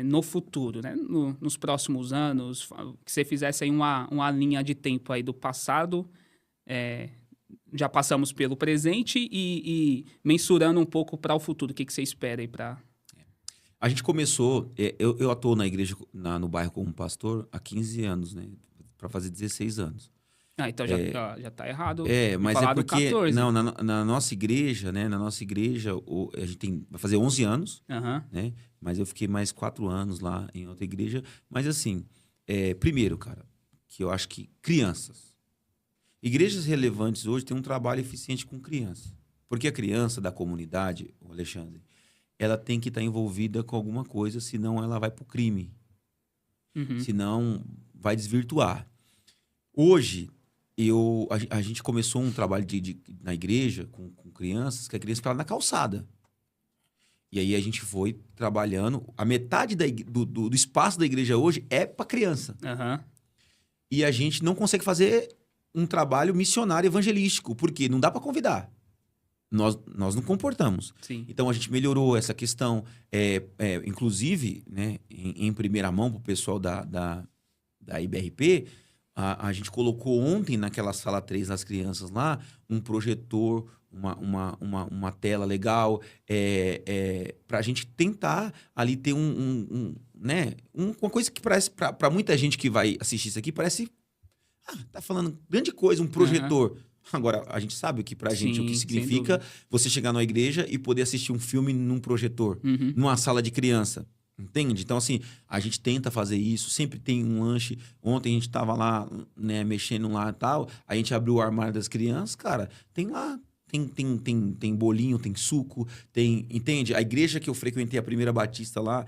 no futuro, né? Nos próximos anos, que você fizesse aí uma linha de tempo aí do passado, já passamos pelo presente e mensurando um pouco para o futuro. O que você espera aí para...
A gente começou... Eu atuo na igreja, no bairro como pastor há 15 anos, né? Para fazer 16 anos.
Então já tá errado
Mas
falar
é porque...
do 14.
Não, na nossa igreja, né? Na nossa igreja, a gente vai fazer 11 anos, né? Mas eu fiquei mais 4 anos lá em outra igreja. Mas assim, primeiro, cara, que eu acho que crianças. Igrejas relevantes hoje têm um trabalho eficiente com crianças. Porque a criança da comunidade, o Alexandre, ela tem que estar envolvida com alguma coisa, senão ela vai para o crime.
Uhum.
Senão vai desvirtuar. Hoje, a gente começou um trabalho na igreja com crianças, que a criança ficava na calçada. E aí a gente foi trabalhando. A metade do espaço da igreja hoje é para criança.
Uhum.
E a gente não consegue fazer um trabalho missionário evangelístico, porque não dá para convidar. Nós não comportamos.
Sim.
Então a gente melhorou essa questão. Inclusive, né, em primeira mão para o pessoal da IBRP, a gente colocou ontem naquela sala 3 das crianças lá um projetor, uma tela legal, para a gente tentar ali ter uma coisa que parece, para muita gente que vai assistir isso aqui, parece, tá falando grande coisa, um projetor. Uhum. Agora, a gente sabe que pra gente o que significa você chegar numa igreja e poder assistir um filme num projetor, numa sala de criança. Entende? Então, assim, a gente tenta fazer isso, sempre tem um lanche. Ontem a gente tava lá, né, mexendo lá e tal, a gente abriu o armário das crianças, cara, tem lá, tem bolinho, tem suco, entende? A igreja que eu frequentei, a primeira batista lá,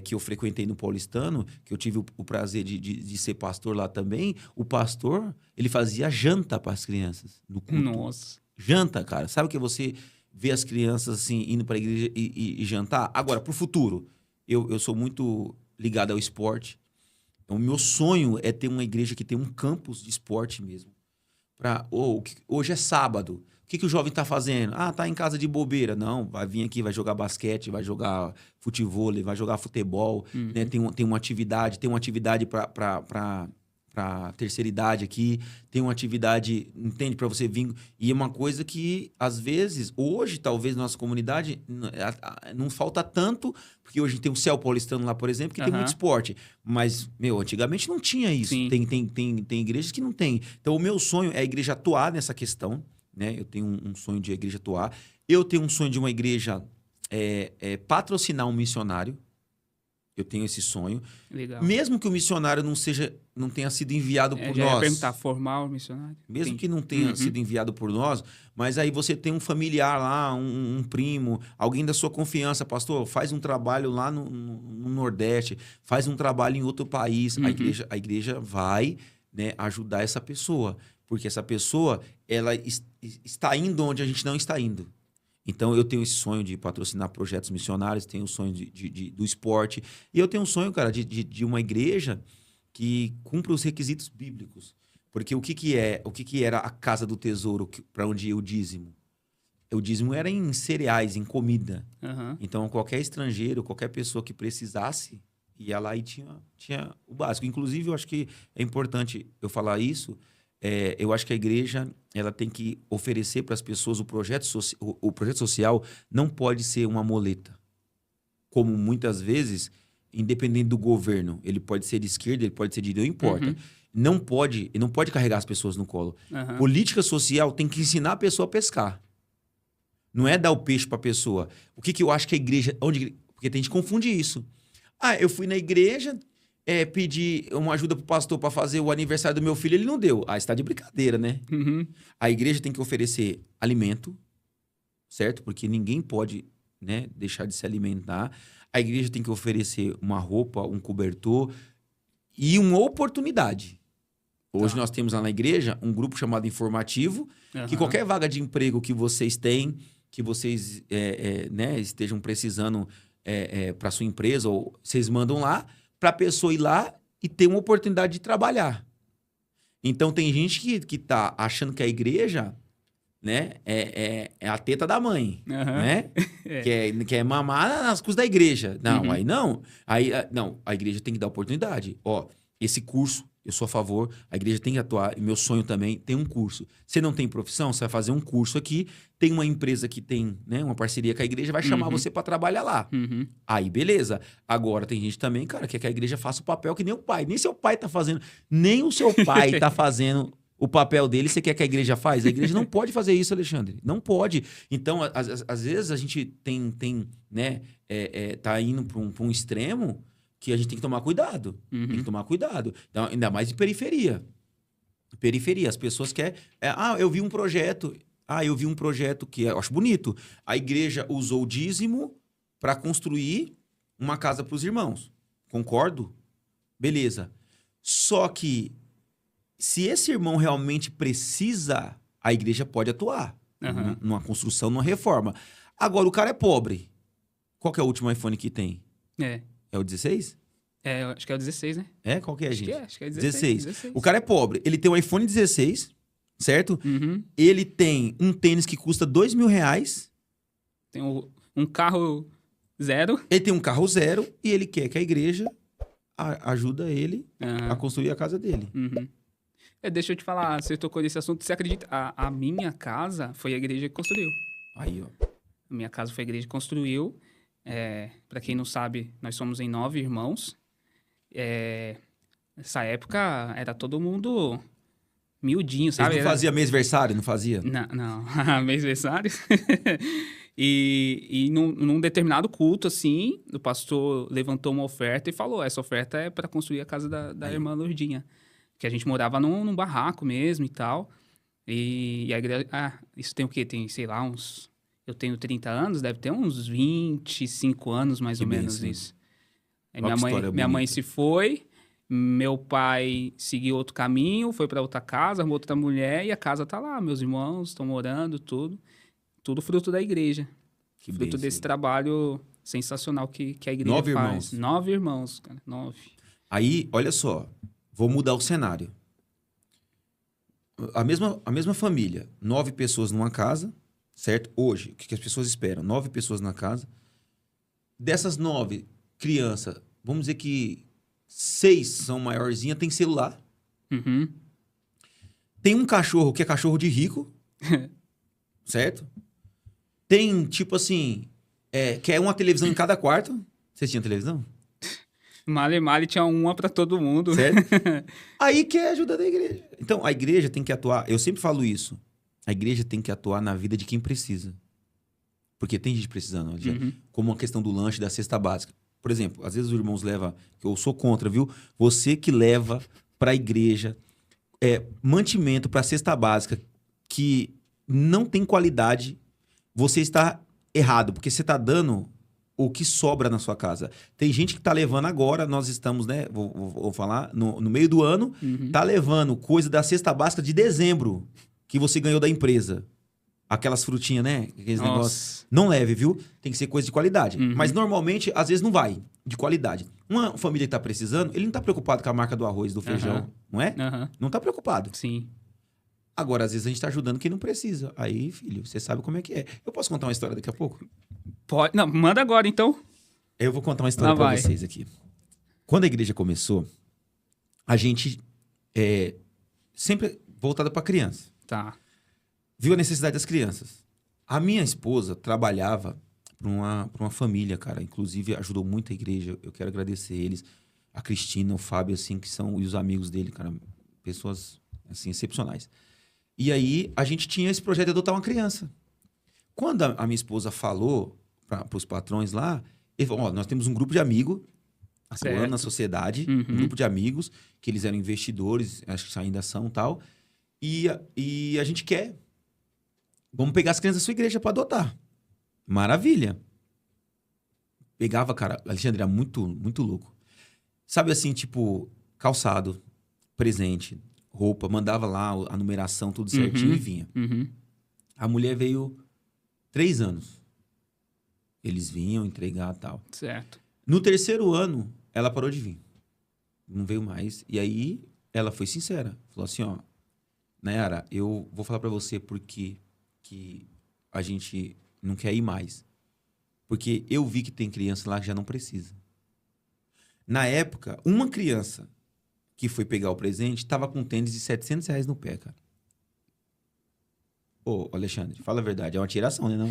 que eu frequentei no Paulistano, que eu tive o prazer de ser pastor lá também, o pastor, ele fazia janta para as crianças no culto.
Nossa.
Janta, cara. Sabe que você vê as crianças assim indo para a igreja e jantar? Agora, pro futuro, eu sou muito ligado ao esporte. O meu sonho é ter uma igreja que tem um campus de esporte mesmo. Hoje é sábado. O que o jovem está fazendo? Tá em casa de bobeira. Não, vai vir aqui, vai jogar basquete, vai jogar futevôlei, vai jogar futebol. Né? Tem uma atividade para terceira idade aqui. Tem uma atividade, entende? Para você vir. E é uma coisa que, às vezes, hoje, talvez, na nossa comunidade, não falta tanto, porque hoje tem o Céu Paulistano lá, por exemplo, que tem muito esporte. Mas, antigamente não tinha isso. Tem igrejas que não tem. Então, o meu sonho é a igreja atuar nessa questão. Né? Eu tenho um sonho de a igreja atuar. Eu tenho um sonho de uma igreja patrocinar um missionário. Eu tenho esse sonho.
Legal.
Mesmo que o missionário não tenha sido enviado por nós.
Ia perguntar, formar o missionário?
Mesmo que não tenha sido enviado por nós, mas aí você tem um familiar lá, um primo, alguém da sua confiança. Pastor, faz um trabalho lá no Nordeste, faz um trabalho em outro país. A igreja vai, né, ajudar essa pessoa. Porque essa pessoa, ela está indo onde a gente não está indo. Então, eu tenho esse sonho de patrocinar projetos missionários, tenho o sonho do esporte. E eu tenho um sonho, cara, de uma igreja que cumpra os requisitos bíblicos. Porque o que era a casa do tesouro para onde ia o dízimo? O dízimo era em cereais, em comida. Então, qualquer estrangeiro, qualquer pessoa que precisasse, ia lá e tinha o básico. Inclusive, eu acho que é importante eu falar isso. Eu acho que a igreja ela tem que oferecer para as pessoas o projeto social não pode ser uma muleta. Como muitas vezes, independente do governo, ele pode ser de esquerda, ele pode ser de direita, não importa. Não pode carregar as pessoas no colo. Política social tem que ensinar a pessoa a pescar. Não é dar o peixe para a pessoa. O que eu acho que a igreja... Porque tem gente que confunde isso. Eu fui na igreja... pedir uma ajuda pro pastor para fazer o aniversário do meu filho, ele não deu. Você tá de brincadeira, né? A igreja tem que oferecer alimento, certo? Porque ninguém pode, né, deixar de se alimentar. A igreja tem que oferecer uma roupa, um cobertor e uma oportunidade. Hoje nós temos lá na igreja um grupo chamado Informativo, que qualquer vaga de emprego que vocês têm, que vocês né, estejam precisando para sua empresa, ou vocês mandam lá, para a pessoa ir lá e ter uma oportunidade de trabalhar. Então, tem gente que tá achando que a igreja, né, é a teta da mãe, né? Que é mamar nas custas da igreja. Não, aí não. Não, a igreja tem que dar oportunidade. Esse curso, eu sou a favor, a igreja tem que atuar, e meu sonho também tem um curso. Você não tem profissão, você vai fazer um curso aqui, tem uma empresa que tem, né, uma parceria com a igreja, vai chamar você para trabalhar lá. Aí, beleza. Agora, tem gente também, cara, que quer que a igreja faça o papel que nem o pai. Nem seu pai tá fazendo, nem o seu pai tá fazendo o papel dele, você quer que a igreja faz? A igreja não pode fazer isso, Alexandre. Não pode. Então, às vezes, a gente tem né, tá indo para um extremo que a gente tem que tomar cuidado. Tem que tomar cuidado. Então, ainda mais em periferia. Periferia. As pessoas querem... eu vi um projeto. Eu vi um projeto que eu acho bonito. A igreja usou o dízimo para construir uma casa para os irmãos. Concordo? Beleza. Só que se esse irmão realmente precisa, a igreja pode atuar. Numa construção, numa reforma. Agora, o cara é pobre. Qual que é o último iPhone que tem? É o 16?
Eu acho que é o 16, né?
Qual que é, gente?
Acho que é 16.
O cara é pobre. Ele tem um iPhone 16, certo?
Uhum.
Ele tem um tênis que custa R$2.000.
Tem um carro zero.
Ele tem um carro zero e ele quer que a igreja ajuda ele
Uhum.
a construir a casa dele.
Uhum. Deixa eu te falar, você tocou nesse assunto, você acredita? A minha casa foi a igreja que construiu.
Aí, ó.
A minha casa foi a igreja que construiu. Para quem não sabe, nós somos em 9 irmãos. Nessa época, era todo mundo miudinho, sabe?
Ele não fazia mêsversário, não fazia?
Não. Mêsversário. E num determinado culto, assim, o pastor levantou uma oferta e falou, essa oferta é para construir a casa da irmã Lourdinha. Que a gente morava num barraco mesmo e tal. E a igreja... isso tem o quê? Tem, sei lá, uns... Eu tenho 30 anos, deve ter uns 25 anos, mais ou menos, isso. Aí minha mãe se foi, meu pai seguiu outro caminho, foi para outra casa, arrumou outra mulher, e a casa tá lá. Meus irmãos estão morando, tudo. Tudo fruto da igreja.
Que
fruto
bênção.
Desse trabalho sensacional que a igreja
9
faz.
irmãos.
9 irmãos, cara. 9.
Aí, olha só. Vou mudar o cenário. A mesma família. 9 pessoas numa casa, certo? Hoje, o que as pessoas esperam? 9 pessoas na casa. Dessas 9 crianças, vamos dizer que 6 são maiorzinhas, tem celular.
Uhum.
Tem um cachorro que é cachorro de rico, certo? Tem, tipo assim, que é uma televisão em cada quarto. Vocês tinham televisão?
Male tinha uma para todo mundo.
Certo? Aí que é a ajuda da igreja. Então, a igreja tem que atuar. Eu sempre falo isso. A igreja tem que atuar na vida de quem precisa. Porque tem gente precisando. Como a questão do lanche, da cesta básica. Por exemplo, às vezes os irmãos levam... Que eu sou contra, viu? Você que leva para a igreja mantimento para a cesta básica que não tem qualidade, você está errado. Porque você está dando... o que sobra na sua casa. Tem gente que tá levando agora, nós estamos, né, vou falar, no meio do ano, tá levando coisa da cesta básica de dezembro, que você ganhou da empresa. Aquelas frutinhas, né? Aqueles negócios. Não leve, viu? Tem que ser coisa de qualidade. Mas normalmente, às vezes não vai de qualidade. Uma família que tá precisando, ele não tá preocupado com a marca do arroz, do feijão, não é? Não tá preocupado.
Sim.
Agora, às vezes a gente tá ajudando quem não precisa. Aí, filho, você sabe como é que é. Eu posso contar uma história daqui a pouco?
Pode. Não, manda agora, então.
Eu vou contar uma história para vocês aqui. Quando a igreja começou, a gente sempre voltada para criança.
Tá.
Viu a necessidade das crianças. A minha esposa trabalhava para uma família, cara. Inclusive, ajudou muito a igreja. Eu quero agradecer eles. A Cristina, o Fábio, assim, que são... E os amigos dele, cara. Pessoas, assim, excepcionais. E aí, a gente tinha esse projeto de adotar uma criança. Quando a minha esposa falou para os patrões lá, ele falou, nós temos um grupo de amigos atuando na sociedade, um grupo de amigos, que eles eram investidores, acho que ainda são e tal, e a gente quer. Vamos pegar as crianças da sua igreja para adotar. Maravilha. Pegava, cara, Alexandre, era muito, muito louco. Sabe assim, tipo, calçado, presente, roupa, mandava lá a numeração, tudo certinho e vinha. A mulher veio 3 anos. Eles vinham entregar e tal.
Certo.
No 3º ano, ela parou de vir. Não veio mais. E aí, ela foi sincera. Falou assim, ó, Nayara, eu vou falar pra você porque que a gente não quer ir mais. Porque eu vi que tem criança lá que já não precisa. Na época, uma criança que foi pegar o presente estava com tênis de R$700 no pé, cara. Ô, Alexandre, fala a verdade. É uma tiração, né, não?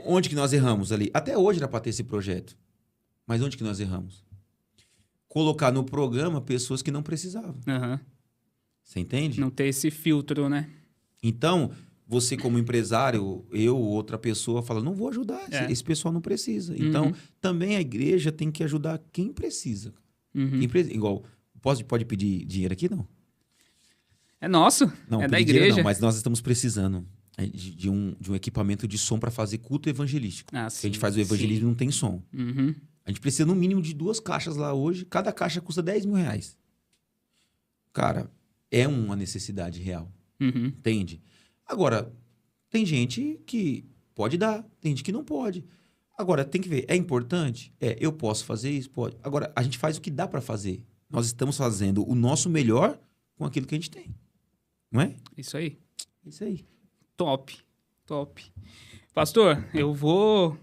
Onde que nós erramos ali? Até hoje era para ter esse projeto. Mas onde que nós erramos? Colocar no programa pessoas que não precisavam. Você entende?
Não ter esse filtro, né?
Então, você como empresário, eu ou outra pessoa, fala, não vou ajudar, esse pessoal não precisa. Então, também a igreja tem que ajudar quem precisa. Igual, Pode pedir dinheiro aqui, não?
É nosso,
Não,
é da
pedir dinheiro
igreja.
não, mas nós estamos precisando de um equipamento de som para fazer culto evangelístico.
Ah,
Porque a gente faz o evangelismo e não tem som.
Uhum.
A gente precisa no mínimo de 2 caixas lá hoje. Cada caixa custa R$10.000. Cara, é uma necessidade real.
Uhum.
Entende? Agora, tem gente que pode dar, tem gente que não pode. Agora, tem que ver, é importante? Eu posso fazer isso? Pode. Agora, a gente faz o que dá para fazer. Nós estamos fazendo o nosso melhor com aquilo que a gente tem. Não é?
Isso aí.
Isso aí.
Top. Pastor, eu vou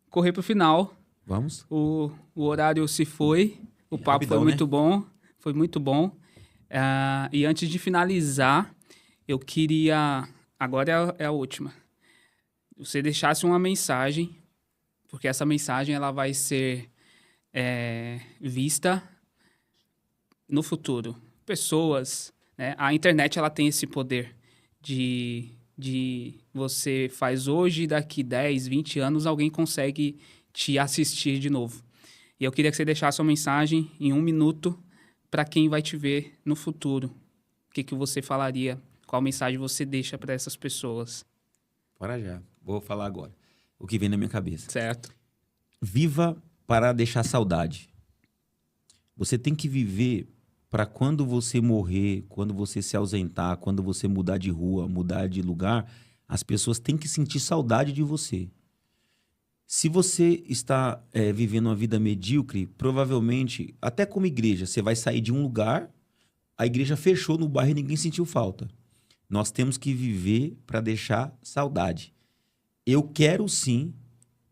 correr pro final.
Vamos?
O horário se foi. O papo
Rapidão,
foi
né?
muito bom. Foi muito bom. E antes de finalizar, eu queria... Agora é a última. Você deixasse uma mensagem, porque essa mensagem ela vai ser vista no futuro. Pessoas... né? A internet ela tem esse poder de você faz hoje e daqui 10, 20 anos alguém consegue te assistir de novo. E eu queria que você deixasse uma mensagem em 1 minuto para quem vai te ver no futuro. O que você falaria? Qual mensagem você deixa para essas pessoas?
Bora já. Vou falar agora. O que vem na minha cabeça.
Certo.
Viva para deixar saudade. Você tem que viver para quando você morrer, quando você se ausentar, quando você mudar de rua, mudar de lugar, as pessoas têm que sentir saudade de você. Se você está vivendo uma vida medíocre, provavelmente, até como igreja, você vai sair de um lugar, a igreja fechou no bairro e ninguém sentiu falta. Nós temos que viver para deixar saudade. Eu quero sim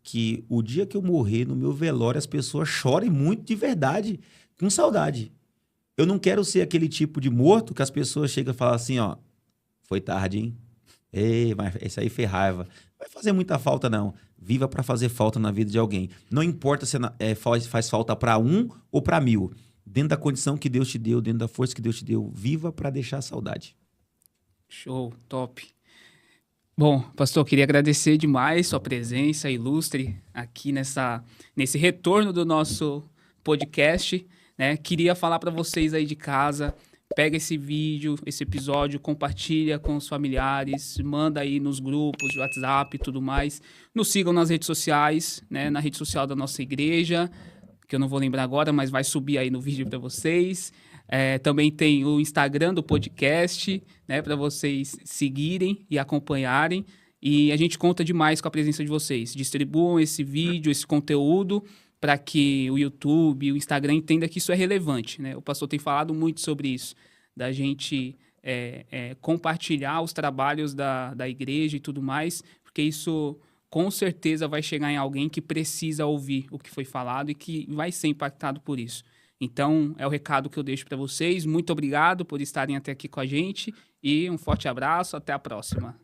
que o dia que eu morrer no meu velório, as pessoas chorem muito de verdade, com saudade. Eu não quero ser aquele tipo de morto que as pessoas chegam e falam assim, ó, foi tarde, hein? Ei, mas esse aí fez raiva. Não vai fazer muita falta, não. Viva para fazer falta na vida de alguém. Não importa se faz falta para 1 ou para 1000. Dentro da condição que Deus te deu, dentro da força que Deus te deu, viva para deixar saudade.
Show, top. Bom, pastor, eu queria agradecer demais sua presença ilustre aqui nesse retorno do nosso podcast, né? Queria falar para vocês aí de casa, pega esse vídeo, esse episódio, compartilha com os familiares, manda aí nos grupos de WhatsApp e tudo mais. Nos sigam nas redes sociais, né? Na rede social da nossa igreja, que eu não vou lembrar agora, mas vai subir aí no vídeo para vocês. Também tem o Instagram do podcast, né? Para vocês seguirem e acompanharem. E a gente conta demais com a presença de vocês. Distribuam esse vídeo, esse conteúdo, para que o YouTube, o Instagram entenda que isso é relevante, né? O pastor tem falado muito sobre isso, da gente compartilhar os trabalhos da igreja e tudo mais, porque isso com certeza vai chegar em alguém que precisa ouvir o que foi falado e que vai ser impactado por isso. Então, é o recado que eu deixo para vocês. Muito obrigado por estarem até aqui com a gente e um forte abraço. Até a próxima.